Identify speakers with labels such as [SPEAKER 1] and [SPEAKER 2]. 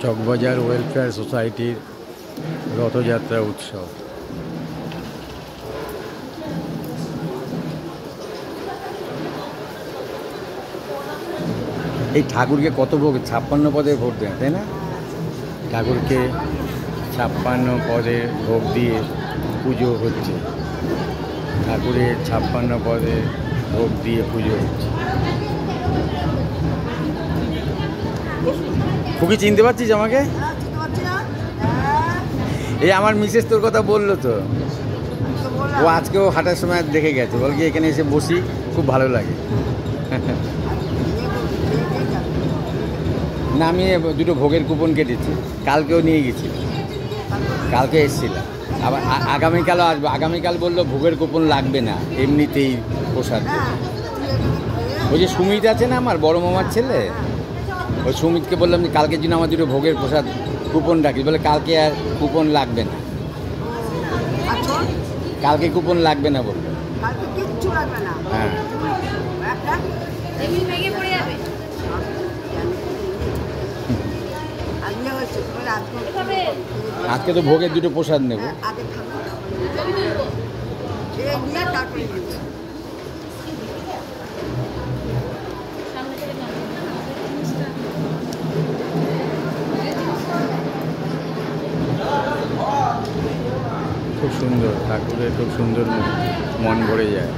[SPEAKER 1] Chawkbazar welfare সোসাইটির রথযাত্রা উৎসব। এই ঠাকুরকে কত ভোগ, 56 পদে ভোগ দেন, তাই না? ঠাকুরকে 56 পদে ভোগ দিয়ে পুজো হচ্ছে। ঠাকুরের 56 পদে ভোগ দিয়ে পুজো হচ্ছে। খুবই চিনতে পারছিস আমাকে? এই আমার মিসেস তোর কথা বললো তো, ও আজকেও হাঁটার সময় দেখে গেছে, বল কি এখানে এসে বসি, খুব ভালো লাগে। না, আমি দুটো ভোগের কুপন কেটেছি, কালকেও নিয়ে গেছি, কালকে এসেছিলাম, আবার আগামীকালও আসবো। আগামীকাল বললো ভোগের কুপন লাগবে না, এমনিতেই প্রসাদ। ওই যে সুমিত আছে না, আমার বড় মামার ছেলে, ওই সুমিতকে বললাম যে কালকের জন্য আমার দুটো ভোগের প্রসাদ কুপন রাখি, বলে কালকে আর কুপন লাগবে না, কালকে কুপন লাগবে না বললো। হ্যাঁ, আজকে তো ভোগের দুটো প্রসাদ নেব। খুব সুন্দর ঠাকুরের, খুব সুন্দর, মন ভরে যায়।